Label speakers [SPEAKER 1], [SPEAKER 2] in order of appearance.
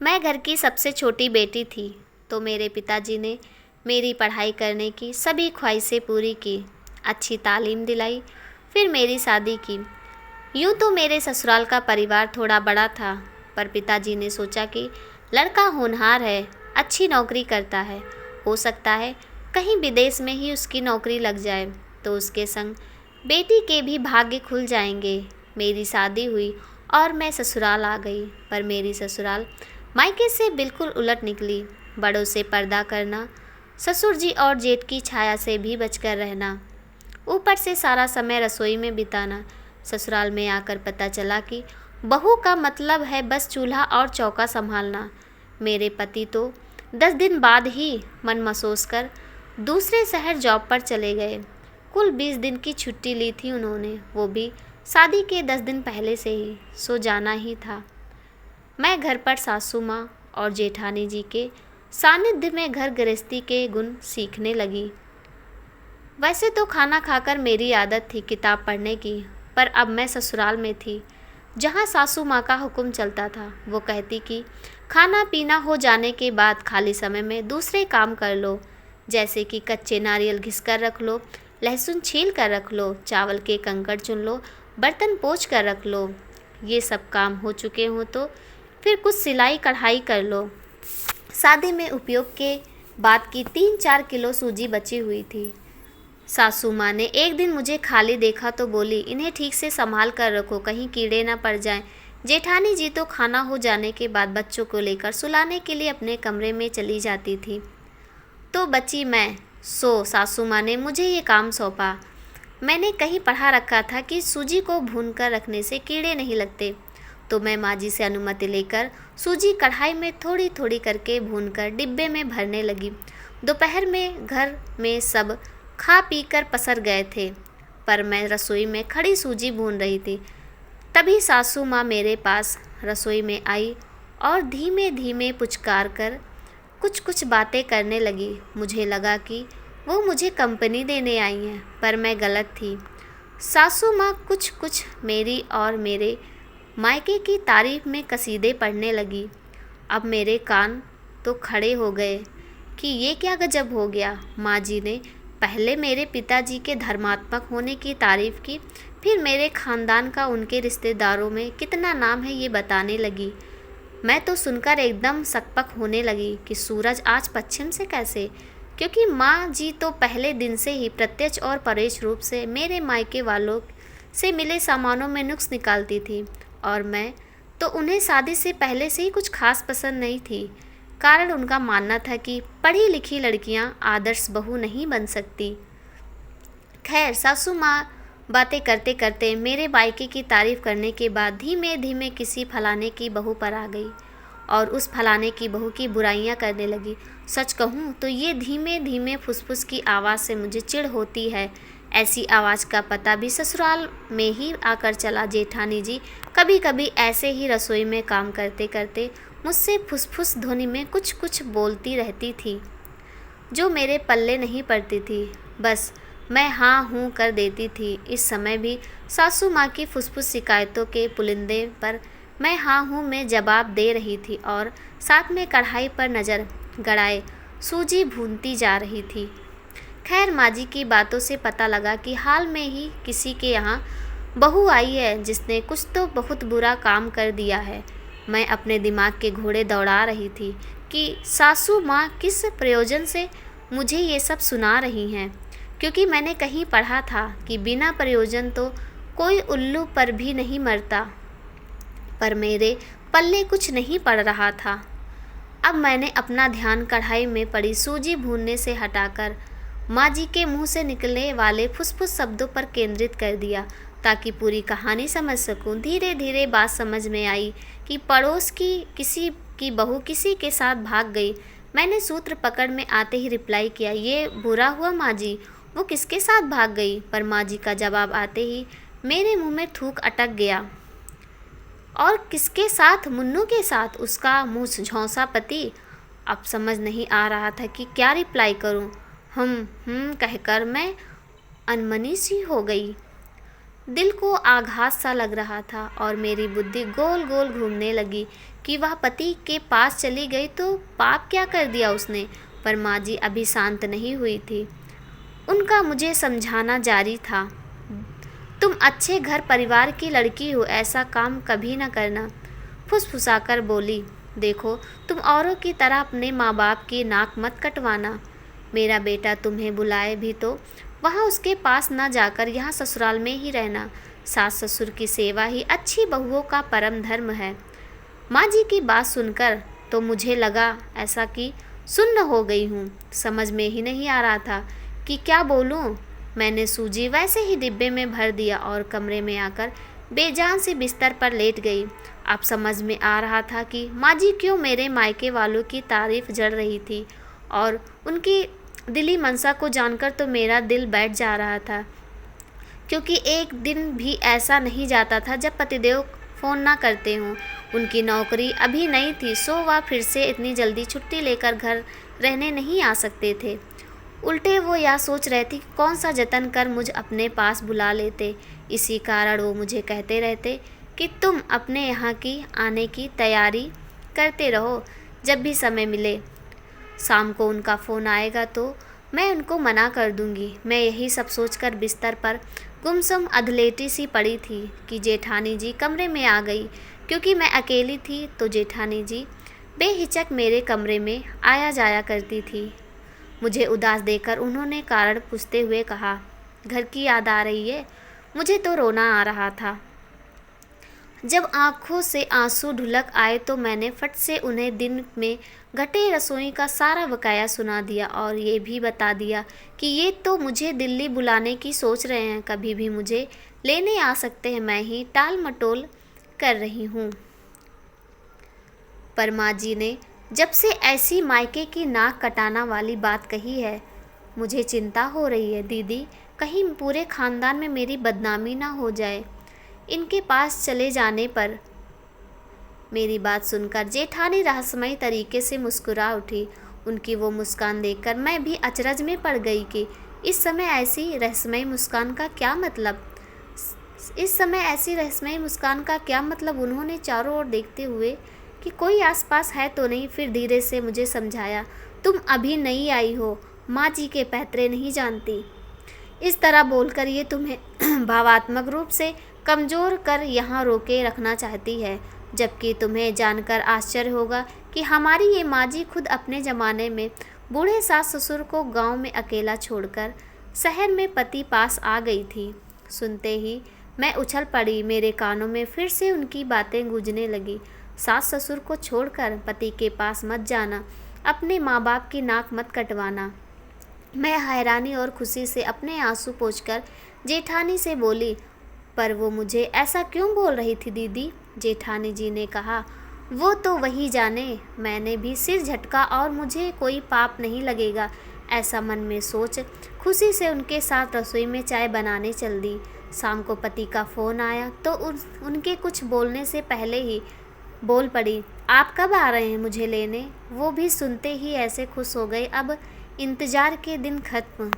[SPEAKER 1] मैं घर की सबसे छोटी बेटी थी, तो मेरे पिताजी ने मेरी पढ़ाई करने की सभी ख्वाहिशें पूरी की, अच्छी तालीम दिलाई, फिर मेरी शादी की। यूँ तो मेरे ससुराल का परिवार थोड़ा बड़ा था, पर पिताजी ने सोचा कि लड़का होनहार है, अच्छी नौकरी करता है, हो सकता है कहीं विदेश में ही उसकी नौकरी लग जाए, तो उसके संग बेटी के भी भाग्य खुल जाएंगे। मेरी शादी हुई और मैं ससुराल आ गई, पर मेरी ससुराल मायके से बिल्कुल उलट निकली। बड़ों से पर्दा करना, ससुर जी और जेठ की छाया से भी बचकर रहना, ऊपर से सारा समय रसोई में बिताना। ससुराल में आकर पता चला कि बहू का मतलब है बस चूल्हा और चौका संभालना। मेरे पति तो 10 दिन बाद ही मन मसोस कर दूसरे शहर जॉब पर चले गए। कुल 20 दिन की छुट्टी ली थी उन्होंने, वो भी शादी के 10 दिन पहले से ही, सो जाना ही था। मैं घर पर सासू माँ और जेठानी जी के सानिध्य में घर गृहस्थी के गुण सीखने लगी। वैसे तो खाना खाकर मेरी आदत थी किताब पढ़ने की, पर अब मैं ससुराल में थी, जहाँ सासू माँ का हुक्म चलता था। वो कहती कि खाना पीना हो जाने के बाद खाली समय में दूसरे काम कर लो, जैसे कि कच्चे नारियल घिस कर रख लो, लहसुन छील कर रख लो, चावल के कंकड़ चुन लो, बर्तन पोंछ कर रख लो। ये सब काम हो चुके हों तो फिर कुछ सिलाई कढ़ाई कर लो। शादी में उपयोग के बाद की 3-4 किलो सूजी बची हुई थी। सासू माँ ने एक दिन मुझे खाली देखा तो बोली, इन्हें ठीक से संभाल कर रखो, कहीं कीड़े ना पड़ जाएं। जेठानी जी तो खाना हो जाने के बाद बच्चों को लेकर सुलाने के लिए अपने कमरे में चली जाती थी, तो बची मैं। सासू माँ ने मुझे ये काम सौंपा। मैंने कहीं पढ़ा रखा था कि सूजी को भून कर रखने से कीड़े नहीं लगते, तो मैं माँ जी से अनुमति लेकर सूजी कढ़ाई में थोड़ी थोड़ी करके भूनकर डिब्बे में भरने लगी। दोपहर में घर में सब खा पी कर पसर गए थे, पर मैं रसोई में खड़ी सूजी भून रही थी। तभी सासू माँ मेरे पास रसोई में आई और धीमे धीमे पुचकार कर कुछ कुछ बातें करने लगी। मुझे लगा कि वो मुझे कंपनी देने आई हैं, पर मैं गलत थी। सासू माँ कुछ कुछ मेरी और मेरे मायके की तारीफ में कसीदे पढ़ने लगी। अब मेरे कान तो खड़े हो गए कि ये क्या गजब हो गया। माँ जी ने पहले मेरे पिताजी के धर्मात्मक होने की तारीफ़ की, फिर मेरे ख़ानदान का उनके रिश्तेदारों में कितना नाम है ये बताने लगी। मैं तो सुनकर एकदम सकपक होने लगी कि सूरज आज पश्चिम से कैसे, क्योंकि माँ जी तो पहले दिन से ही प्रत्यक्ष और परोक्ष रूप से मेरे मायके वालों से मिले सामानों में नुक्स निकालती थी, और मैं तो उन्हें शादी से पहले से ही कुछ खास पसंद नहीं थी। कारण उनका मानना था कि पढ़ी लिखी लड़कियां आदर्श बहू नहीं बन सकती। खैर, सासू माँ बातें करते करते मेरे मायके की तारीफ़ करने के बाद धीमे धीमे किसी फलाने की बहू पर आ गई और उस फलाने की बहू की बुराइयां करने लगी। सच कहूँ तो ये धीमे धीमे फुसफुस की आवाज़ से मुझे चिढ़ होती है। ऐसी आवाज़ का पता भी ससुराल में ही आकर चला। जेठानी जी कभी कभी ऐसे ही रसोई में काम करते करते मुझसे फुसफुस ध्वनि में कुछ कुछ बोलती रहती थी, जो मेरे पल्ले नहीं पड़ती थी। बस मैं हाँ हूँ कर देती थी। इस समय भी सासू माँ की फुसफुस शिकायतों के पुलिंदे पर मैं हाँ हूँ में जवाब दे रही थी और साथ में कढ़ाई पर नज़र गड़ाए सूजी भूनती जा रही थी। खैर, माँ जी की बातों से पता लगा कि हाल में ही किसी के यहाँ बहू आई है जिसने कुछ तो बहुत बुरा काम कर दिया है। मैं अपने दिमाग के घोड़े दौड़ा रही थी कि सासू माँ किस प्रयोजन से मुझे ये सब सुना रही हैं, क्योंकि मैंने कहीं पढ़ा था कि बिना प्रयोजन तो कोई उल्लू पर भी नहीं मरता, पर मेरे पल्ले कुछ नहीं पड़ रहा था। अब मैंने अपना ध्यान कढ़ाई में पड़ी सूजी भूनने से हटाकर माँ जी के मुंह से निकलने वाले फुसफुस शब्दों पर केंद्रित कर दिया, ताकि पूरी कहानी समझ सकूं। धीरे धीरे बात समझ में आई कि पड़ोस की किसी की बहू किसी के साथ भाग गई। मैंने सूत्र पकड़ में आते ही रिप्लाई किया, ये बुरा हुआ माँ जी, वो किसके साथ भाग गई। पर माँ जी का जवाब आते ही मेरे मुंह में थूक अटक गया। और किसके साथ? मुन्नू के साथ, उसका मुँह झौंसा पति। अब समझ नहीं आ रहा था कि क्या रिप्लाई करूं। कहकर मैं अनमनी सी हो गई। दिल को आघात सा लग रहा था और मेरी बुद्धि गोल गोल घूमने लगी कि वह पति के पास चली गई तो पाप क्या कर दिया उसने। पर माँ जी अभी शांत नहीं हुई थी। उनका मुझे समझाना जारी था। तुम अच्छे घर परिवार की लड़की हो, ऐसा काम कभी न करना। फुसफुसाकर बोली, देखो तुम औरों की तरह अपने माँ बाप की नाक मत कटवाना। मेरा बेटा तुम्हें बुलाए भी तो वहाँ उसके पास न जाकर यहाँ ससुराल में ही रहना। सास ससुर की सेवा ही अच्छी बहुओं का परम धर्म है। माँ जी की बात सुनकर तो मुझे लगा ऐसा कि सुन्न हो गई हूँ। समझ में ही नहीं आ रहा था कि क्या बोलूँ। मैंने सूजी वैसे ही डिब्बे में भर दिया और कमरे में आकर बेजान से बिस्तर पर लेट गई। अब समझ में आ रहा था कि माँ जी क्यों मेरे मायके वालों की तारीफ जड़ रही थी, और उनकी दिली मनसा को जानकर तो मेरा दिल बैठ जा रहा था, क्योंकि एक दिन भी ऐसा नहीं जाता था जब पतिदेव फ़ोन ना करते हों। उनकी नौकरी अभी नहीं थी, सो वह फिर से इतनी जल्दी छुट्टी लेकर घर रहने नहीं आ सकते थे। उल्टे वो यह सोच रहे थे कि कौन सा जतन कर मुझ अपने पास बुला लेते। इसी कारण वो मुझे कहते रहते कि तुम अपने यहाँ की आने की तैयारी करते रहो, जब भी समय मिले। शाम को उनका फ़ोन आएगा तो मैं उनको मना कर दूंगी। मैं यही सब सोचकर बिस्तर पर गुमसुम अधलेटी सी पड़ी थी कि जेठानी जी कमरे में आ गई। क्योंकि मैं अकेली थी तो जेठानी जी बेहिचक मेरे कमरे में आया जाया करती थी। मुझे उदास देखकर उन्होंने कारण पूछते हुए कहा, घर की याद आ रही है? मुझे तो रोना आ रहा था। जब आंखों से आंसू ढुलक आए तो मैंने फट से उन्हें दिन में घटे रसोई का सारा बकाया सुना दिया और ये भी बता दिया कि ये तो मुझे दिल्ली बुलाने की सोच रहे हैं, कभी भी मुझे लेने आ सकते हैं, मैं ही टाल मटोल कर रही हूँ। पर माँ जी ने जब से ऐसी मायके की नाक कटाना वाली बात कही है, मुझे चिंता हो रही है दीदी, कहीं पूरे खानदान में मेरी बदनामी ना हो जाए। इनके पास चले जाने पर। मेरी बात सुनकर जेठानी रहस्यमयी तरीके से मुस्कुरा उठी। उनकी वो मुस्कान देखकर मैं भी अचरज में पड़ गई कि इस समय ऐसी रहस्यमयी मुस्कान का क्या मतलब। उन्होंने चारों ओर देखते हुए कि कोई आसपास है तो नहीं, फिर धीरे से मुझे समझाया, तुम अभी नई आई हो, माँ जी के पैतरे नहीं जानती। इस तरह बोलकर ये तुम्हें भावात्मक रूप से कमज़ोर कर यहाँ रोके रखना चाहती है, जबकि तुम्हें जानकर आश्चर्य होगा कि हमारी ये माँ जी खुद अपने ज़माने में बूढ़े सास ससुर को गांव में अकेला छोड़कर शहर में पति पास आ गई थी। सुनते ही मैं उछल पड़ी। मेरे कानों में फिर से उनकी बातें गूंजने लगी। सास ससुर को छोड़कर पति के पास मत जाना, अपने माँ बाप की नाक मत कटवाना। मैं हैरानी और खुशी से अपने आंसू पोंछकर जेठानी से बोली, पर वो मुझे ऐसा क्यों बोल रही थी दीदी? जेठानी जी ने कहा, वो तो वही जाने। मैंने भी सिर झटका और मुझे कोई पाप नहीं लगेगा, ऐसा मन में सोच खुशी से उनके साथ रसोई में चाय बनाने चल दी। शाम को पति का फ़ोन आया तो उनके कुछ बोलने से पहले ही बोल पड़ी, आप कब आ रहे हैं मुझे लेने? वो भी सुनते ही ऐसे खुश हो गए, अब इंतज़ार के दिन खत्म।